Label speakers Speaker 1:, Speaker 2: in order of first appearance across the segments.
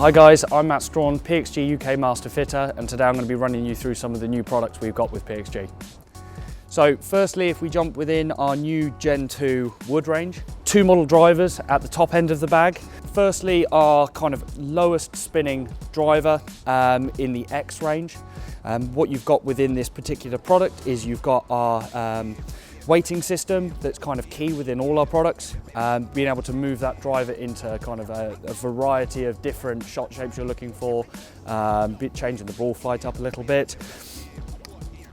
Speaker 1: Hi guys, I'm Matt Strawn, PXG UK Master Fitter, and today I'm going to be running you through some of the new products we've got with PXG. So firstly, if we jump within our new Gen 2 wood range, two model drivers at the top end of the bag. Firstly, our kind of lowest spinning driver in the X range. What you've got within this particular product is you've got our weighting system that's kind of key within all our products, being able to move that driver into kind of a variety of different shot shapes you're looking for, changing the ball flight up a little bit.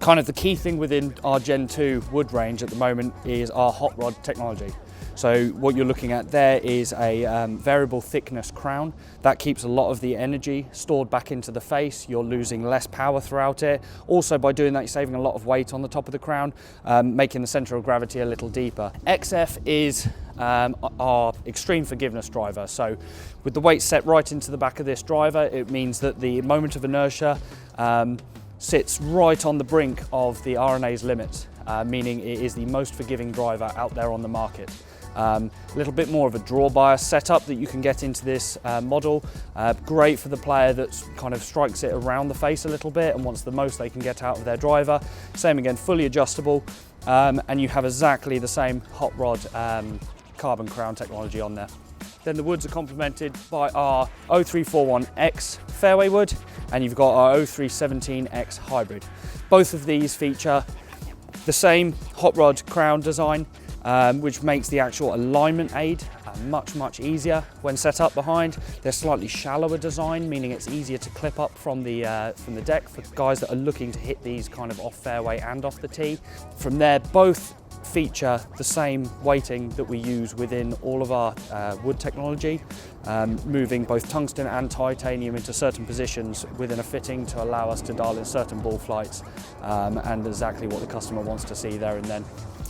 Speaker 1: Kind of the key thing within our Gen 2 wood range at the moment is our hot rod technology. So what you're looking at there is a variable thickness crown that keeps a lot of the energy stored back into the face. You're losing less power throughout it. Also, by doing that, you're saving a lot of weight on the top of the crown, making the center of gravity a little deeper. XF is our extreme forgiveness driver. So with the weight set right into the back of this driver, it means that the moment of inertia sits right on the brink of the RNA's limits, meaning it is the most forgiving driver out there on the market. A little bit more of a draw bias setup that you can get into this model. Great for the player that kind of strikes it around the face a little bit and wants the most they can get out of their driver. Same again, fully adjustable, and you have exactly the same hot rod carbon crown technology on there. Then the woods are complemented by our 0341X Fairway wood, and you've got our 0317X hybrid. Both of these feature the same hot rod crown design, which makes the actual alignment aid much easier when set up behind. They're slightly shallower design, meaning it's easier to clip up from the deck for guys that are looking to hit these kind of off fairway and off the tee. From there, both feature the same weighting that we use within all of our wood technology, moving both tungsten and titanium into certain positions within a fitting to allow us to dial in certain ball flights and exactly what the customer wants to see there and then.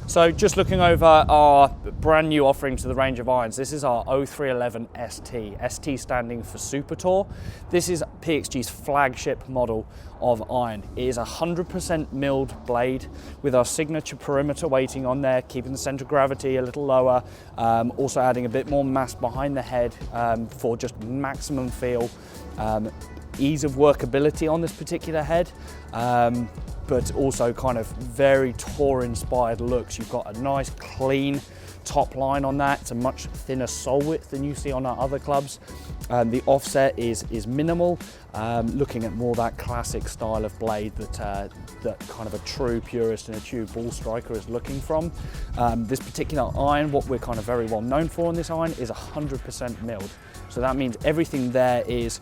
Speaker 1: So just looking over our brand new offering to the range of irons, this is our 0311 ST, ST standing for Super Tour. This is PXG's flagship model of iron. It is a 100% milled blade with our signature perimeter weighting on there, keeping the center of gravity a little lower, also adding a bit more mass behind the head for just maximum feel, ease of workability on this particular head. But also kind of very tour inspired looks. You've got a nice clean top line on that. It's a much thinner sole width than you see on our other clubs. The offset is minimal, looking at more that classic style of blade that kind of a true purist and a true ball striker is looking from. This particular iron, what we're kind of very well known for on this iron, is 100% milled. So that means everything there is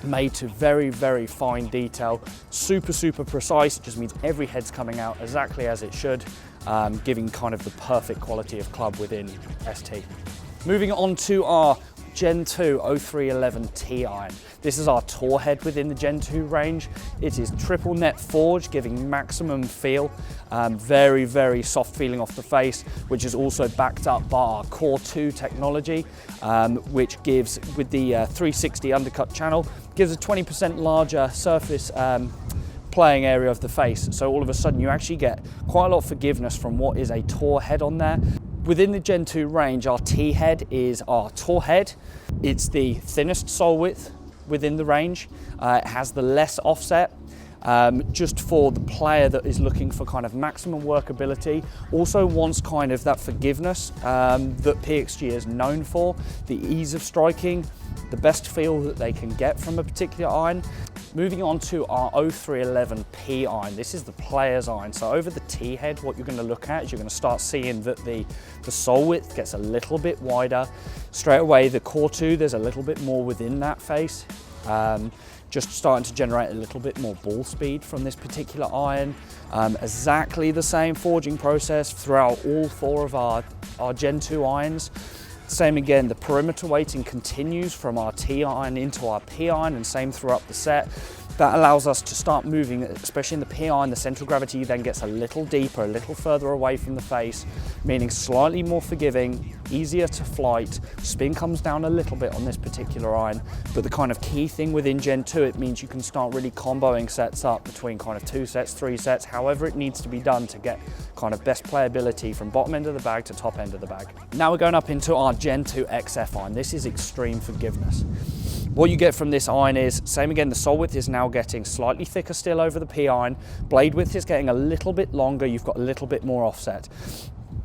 Speaker 1: made to very fine detail, super precise. It just means every head's coming out exactly as it should, giving kind of the perfect quality of club within ST. Moving on to our Gen 2 0311T iron. This is our tour head within the Gen 2 range. It is triple net forged, giving maximum feel, very soft feeling off the face, which is also backed up by our Core 2 technology, which gives, with the 360 undercut channel, gives a 20% larger surface playing area of the face. So all of a sudden you actually get quite a lot of forgiveness from what is a tour head on there. Within the Gen 2 range, our T head is our tour head. It's the thinnest sole width within the range. It has the less offset, just for the player that is looking for kind of maximum workability, also wants kind of that forgiveness that PXG is known for, the ease of striking, the best feel that they can get from a particular iron. Moving on to our 0311P iron. This is the player's iron. So over the T head, what you're going to look at is you're going to start seeing that the sole width gets a little bit wider. Straight away, the Core 2, there's a little bit more within that face. Just starting to generate a little bit more ball speed from this particular iron. Exactly the same forging process throughout all four of our Gen 2 irons. Same again, the perimeter weighting continues from our T iron into our P iron, and same throughout the set. That allows us to start moving, especially in the P iron, the central gravity then gets a little deeper, a little further away from the face, meaning slightly more forgiving, easier to flight. Spin comes down a little bit on this particular iron, but the kind of key thing within Gen 2, it means you can start really comboing sets up between kind of 2 sets, 3 sets, however it needs to be done to get kind of best playability from bottom end of the bag to top end of the bag. Now we're going up into our Gen 2 XF iron. This is extreme forgiveness. What you get from this iron is, same again, the sole width is now getting slightly thicker still over the P iron, blade width is getting a little bit longer, you've got a little bit more offset.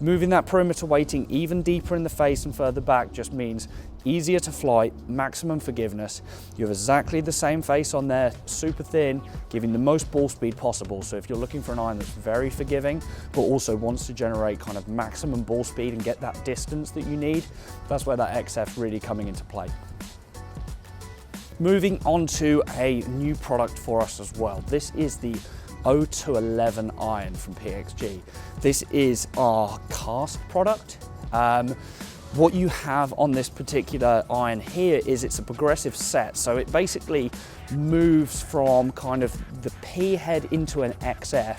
Speaker 1: Moving that perimeter weighting even deeper in the face and further back just means easier to fly, maximum forgiveness. You have exactly the same face on there, super thin, giving the most ball speed possible. So if you're looking for an iron that's very forgiving, but also wants to generate kind of maximum ball speed and get that distance that you need, that's where that XF really coming into play. Moving on to a new product for us as well. This is the 0211 iron from PXG. This is our cast product. What you have on this particular iron here is it's a progressive set. So it basically moves from kind of the P head into an XF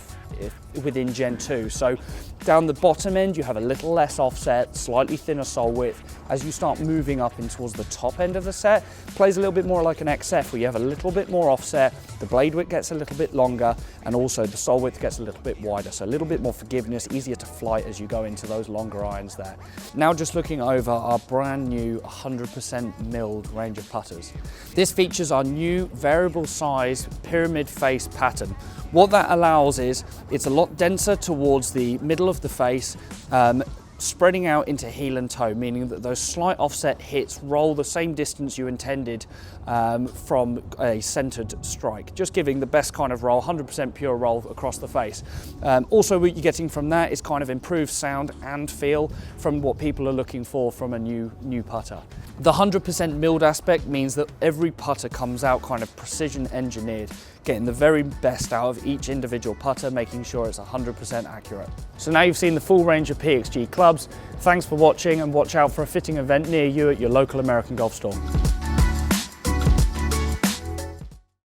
Speaker 1: within Gen 2. So down the bottom end, you have a little less offset, slightly thinner sole width. As you start moving up in towards the top end of the set, it plays a little bit more like an XF where you have a little bit more offset, the blade width gets a little bit longer, and also the sole width gets a little bit wider. So a little bit more forgiveness, easier to fly as you go into those longer irons there. Now just looking over our brand new 100% milled range of putters. This features our new variable size pyramid face pattern. What that allows is it's a lot denser towards the middle of the face, spreading out into heel and toe, meaning that those slight offset hits roll the same distance you intended from a centered strike, just giving the best kind of roll, 100% pure roll across the face. Also what you're getting from that is kind of improved sound and feel from what people are looking for from a new putter. The 100% milled aspect means that every putter comes out kind of precision engineered, getting the very best out of each individual putter, making sure it's 100% accurate. So now you've seen the full range of PXG clubs. Thanks for watching, and watch out for a fitting event near you at your local American Golf store.